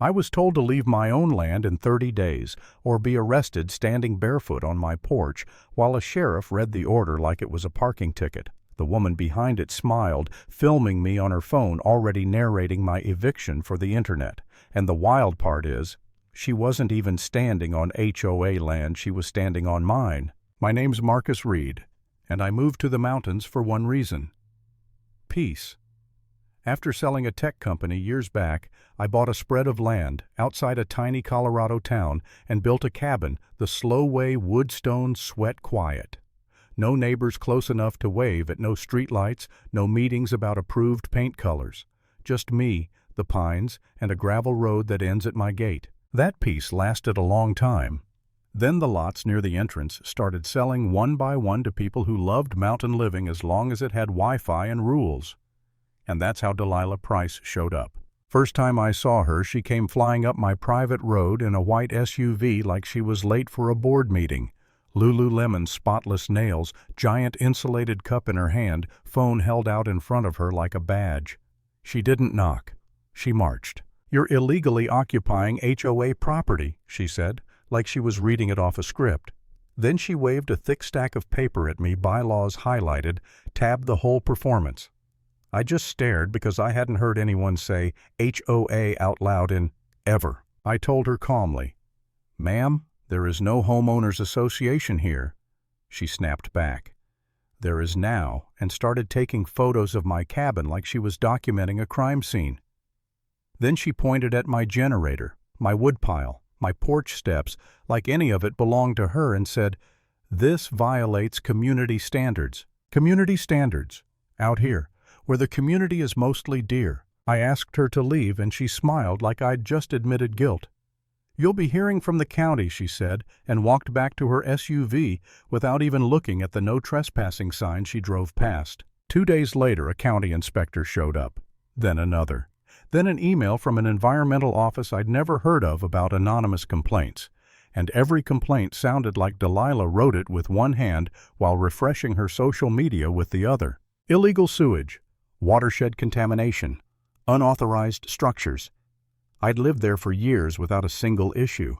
I was told to leave my own land in 30 days or be arrested standing barefoot on my porch while a sheriff read the order like it was a parking ticket. The woman behind it smiled, filming me on her phone already narrating my eviction for the internet. And the wild part is, she wasn't even standing on HOA land, she was standing on mine. My name's Marcus Reed, and I moved to the mountains for one reason: peace. After selling a tech company years back, I bought a spread of land outside a tiny Colorado town and built a cabin the slow way woodstone sweat quiet. No neighbors close enough to wave at no streetlights, no meetings about approved paint colors. Just me, the pines, and a gravel road that ends at my gate. That peace lasted a long time. Then the lots near the entrance started selling one by one to people who loved mountain living as long as it had Wi-Fi and rules. And that's how Delilah Price showed up. First time I saw her, she came flying up my private road in a white SUV like she was late for a board meeting. Lululemon spotless nails, giant insulated cup in her hand, phone held out in front of her like a badge. She didn't knock. She marched. "You're illegally occupying HOA property," she said, like she was reading it off a script. Then she waved a thick stack of paper at me, bylaws highlighted, tabbed the whole performance. I just stared because I hadn't heard anyone say HOA out loud in ever. I told her calmly, "Ma'am, there is no homeowners association here." She snapped back, "There is now," and started taking photos of my cabin like she was documenting a crime scene. Then she pointed at my generator, my woodpile, my porch steps, like any of it belonged to her, and said, "This violates community standards." Community standards. Out here, where the community is mostly deer. I asked her to leave, and she smiled like I'd just admitted guilt. "You'll be hearing from the county," she said, and walked back to her SUV without even looking at the no trespassing sign she drove past. 2 days later, a county inspector showed up. Then another. Then an email from an environmental office I'd never heard of about anonymous complaints. And every complaint sounded like Delilah wrote it with one hand while refreshing her social media with the other. Illegal sewage, watershed contamination, unauthorized structures. I'd lived there for years without a single issue,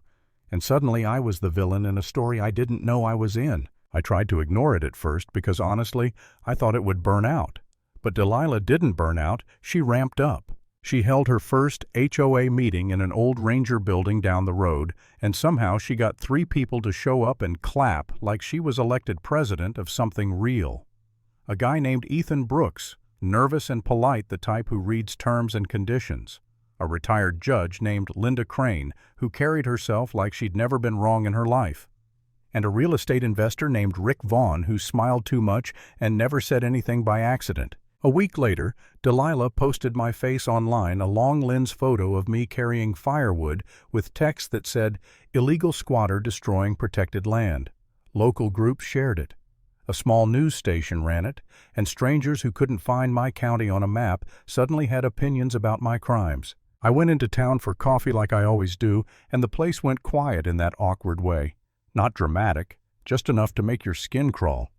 and suddenly I was the villain in a story I didn't know I was in. I tried to ignore it at first because honestly, I thought it would burn out. But Delilah didn't burn out, she ramped up. She held her first HOA meeting in an old Ranger building down the road, and somehow she got 3 people to show up and clap like she was elected president of something real. A guy named Ethan Brooks, nervous and polite, the type who reads terms and conditions. A retired judge named Linda Crane, who carried herself like she'd never been wrong in her life. And a real estate investor named Rick Vaughn, who smiled too much and never said anything by accident. A week later, Delilah posted my face online, a long lens photo of me carrying firewood with text that said, "Illegal squatter destroying protected land." Local groups shared it. A small news station ran it, and strangers who couldn't find my county on a map suddenly had opinions about my crimes. I went into town for coffee like I always do, and the place went quiet in that awkward way. Not dramatic, just enough to make your skin crawl.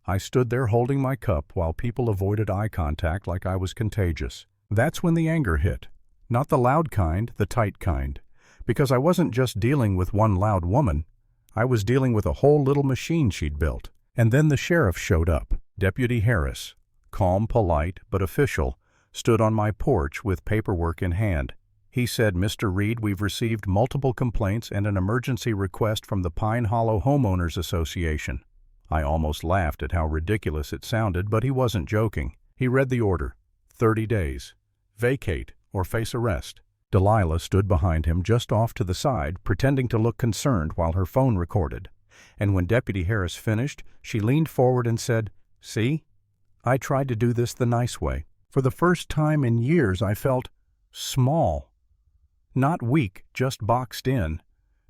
I stood there holding my cup while people avoided eye contact like I was contagious. That's when the anger hit. Not the loud kind, the tight kind. Because I wasn't just dealing with one loud woman. I was dealing with a whole little machine she'd built. And then the sheriff showed up. Deputy Harris, calm, polite, but official, stood on my porch with paperwork in hand. He said, "Mr. Reed, we've received multiple complaints and an emergency request from the Pine Hollow Homeowners Association." I almost laughed at how ridiculous it sounded, but he wasn't joking. He read the order. 30 days. Vacate or face arrest. Delilah stood behind him just off to the side, pretending to look concerned while her phone recorded. And when Deputy Harris finished, she leaned forward and said, "See? I tried to do this the nice way." For the first time in years, I felt small. Not weak, just boxed in.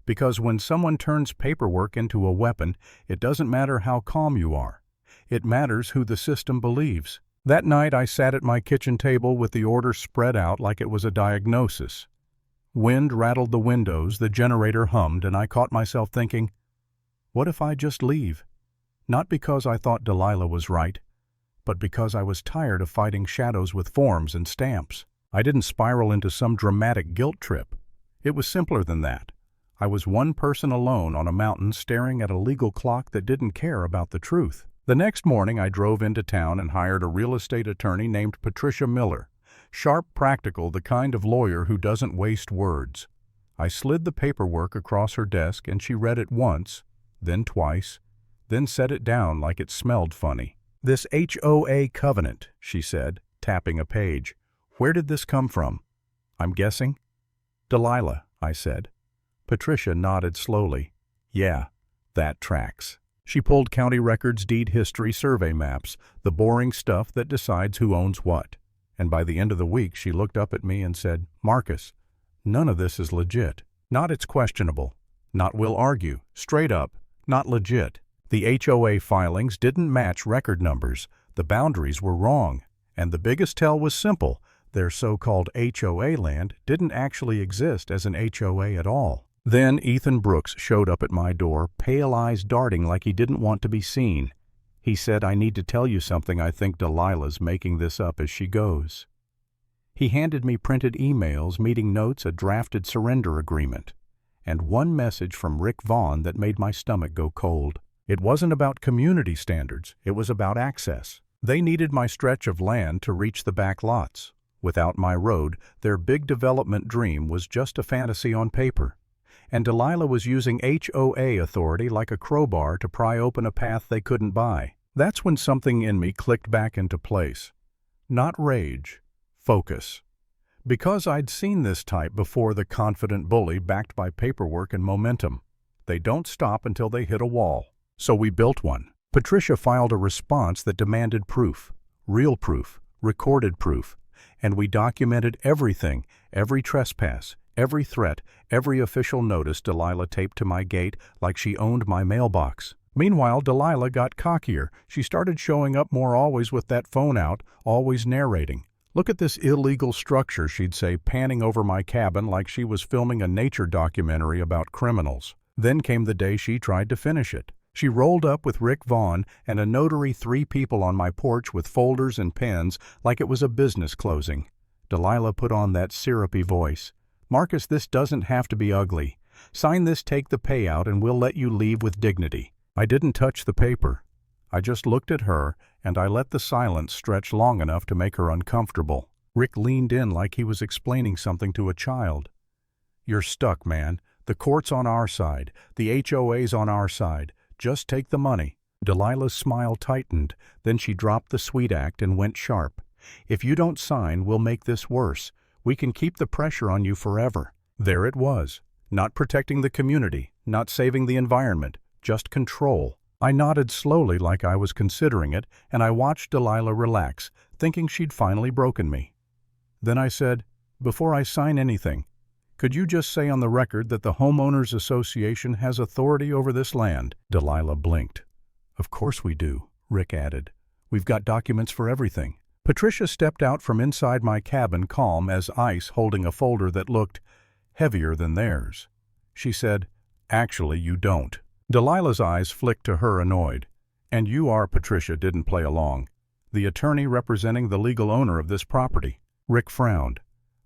Because when someone turns paperwork into a weapon, it doesn't matter how calm you are. It matters who the system believes. That night I sat at my kitchen table with the order spread out like it was a diagnosis. Wind rattled the windows, the generator hummed, and I caught myself thinking, what if I just leave? Not because I thought Delilah was right, but because I was tired of fighting shadows with forms and stamps. I didn't spiral into some dramatic guilt trip. It was simpler than that. I was one person alone on a mountain staring at a legal clock that didn't care about the truth. The next morning I drove into town and hired a real estate attorney named Patricia Miller. Sharp, practical, the kind of lawyer who doesn't waste words. I slid the paperwork across her desk and she read it once, then twice, then set it down like it smelled funny. "This HOA covenant," she said, tapping a page. "Where did this come from?" "I'm guessing." "Delilah," I said. Patricia nodded slowly. "Yeah, that tracks." She pulled county records, deed history, survey maps, the boring stuff that decides who owns what. And by the end of the week she looked up at me and said, "Marcus, none of this is legit. Not it's questionable. Not we'll argue. Straight up, not legit. The HOA filings didn't match record numbers. The boundaries were wrong. And the biggest tell was simple. Their so-called HOA land didn't actually exist as an HOA at all." Then Ethan Brooks showed up at my door, pale eyes darting like he didn't want to be seen. He said, "I need to tell you something. I think Delilah's making this up as she goes." He handed me printed emails, meeting notes, a drafted surrender agreement, and one message from Rick Vaughn that made my stomach go cold. It wasn't about community standards. It was about access. They needed my stretch of land to reach the back lots. Without my road, their big development dream was just a fantasy on paper. And Delilah was using HOA authority like a crowbar to pry open a path they couldn't buy. That's when something in me clicked back into place. Not rage, focus. Because I'd seen this type before, the confident bully backed by paperwork and momentum. They don't stop until they hit a wall. So we built one. Patricia filed a response that demanded proof, real proof, recorded proof. And we documented everything, every trespass, every threat, every official notice Delilah taped to my gate like she owned my mailbox. Meanwhile, Delilah got cockier. She started showing up more, always with that phone out, always narrating. "Look at this illegal structure," she'd say, panning over my cabin like she was filming a nature documentary about criminals. Then came the day she tried to finish it. She rolled up with Rick Vaughn and a notary, 3 people on my porch with folders and pens like it was a business closing. Delilah put on that syrupy voice. "Marcus, this doesn't have to be ugly. Sign this, take the payout, and we'll let you leave with dignity." I didn't touch the paper. I just looked at her, and I let the silence stretch long enough to make her uncomfortable. Rick leaned in like he was explaining something to a child. "You're stuck, man. The court's on our side. The HOA's on our side. Just take the money." Delilah's smile tightened, then she dropped the sweet act and went sharp. "If you don't sign, we'll make this worse. We can keep the pressure on you forever." There it was. Not protecting the community, not saving the environment, just control. I nodded slowly like I was considering it, and I watched Delilah relax, thinking she'd finally broken me. Then I said, "Before I sign anything, could you just say on the record that the Homeowners Association has authority over this land?" Delilah blinked. "Of course we do," Rick added. "We've got documents for everything." Patricia stepped out from inside my cabin, calm as ice, holding a folder that looked heavier than theirs. She said, "Actually, you don't." Delilah's eyes flicked to her, annoyed. "And you are," Patricia didn't play along, "the attorney representing the legal owner of this property." Rick frowned.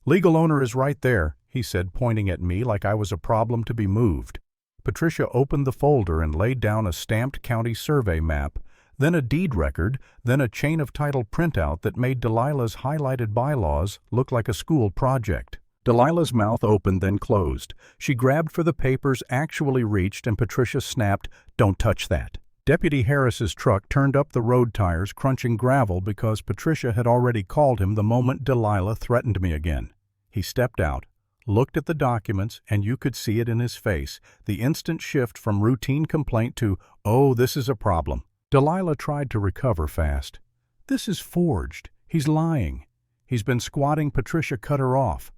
"Legal owner is right there," he said, pointing at me like I was a problem to be moved. Patricia opened the folder and laid down a stamped county survey map, then a deed record, then a chain of title printout that made Delilah's highlighted bylaws look like a school project. Delilah's mouth opened, then closed. She grabbed for the papers, actually reached, and Patricia snapped, "Don't touch that." Deputy Harris's truck turned up the road tires, crunching gravel because Patricia had already called him the moment Delilah threatened me again. He stepped out, looked at the documents, and you could see it in his face, the instant shift from routine complaint to, "Oh, this is a problem." Delilah tried to recover fast. "This is forged. He's lying. He's been squatting." Patricia cut her off.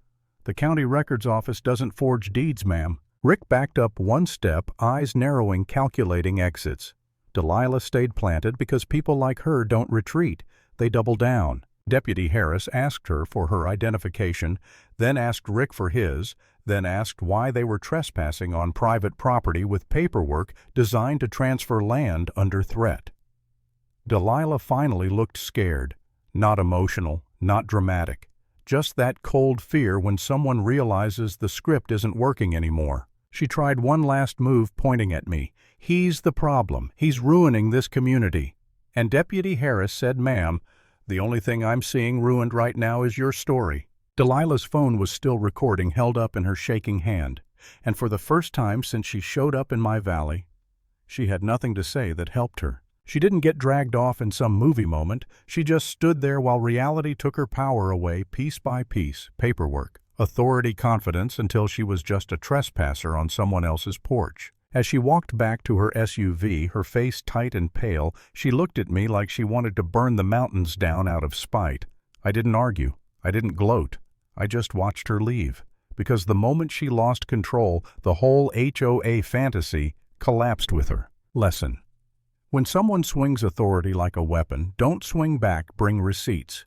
"The county records office doesn't forge deeds, ma'am." Rick backed up one step, eyes narrowing, calculating exits. Delilah stayed planted because people like her don't retreat. They double down. Deputy Harris asked her for her identification, then asked Rick for his, then asked why they were trespassing on private property with paperwork designed to transfer land under threat. Delilah finally looked scared, not emotional, not dramatic, just that cold fear when someone realizes the script isn't working anymore. She tried one last move, pointing at me. "He's the problem. He's ruining this community." And Deputy Harris said, "Ma'am, the only thing I'm seeing ruined right now is your story." Delilah's phone was still recording, held up in her shaking hand. And for the first time since she showed up in my valley, she had nothing to say that helped her. She didn't get dragged off in some movie moment. She just stood there while reality took her power away piece by piece. Paperwork, authority, confidence, until she was just a trespasser on someone else's porch. As she walked back to her SUV, her face tight and pale, she looked at me like she wanted to burn the mountains down out of spite. I didn't argue. I didn't gloat. I just watched her leave. Because the moment she lost control, the whole HOA fantasy collapsed with her. Lesson: when someone swings authority like a weapon, don't swing back, bring receipts.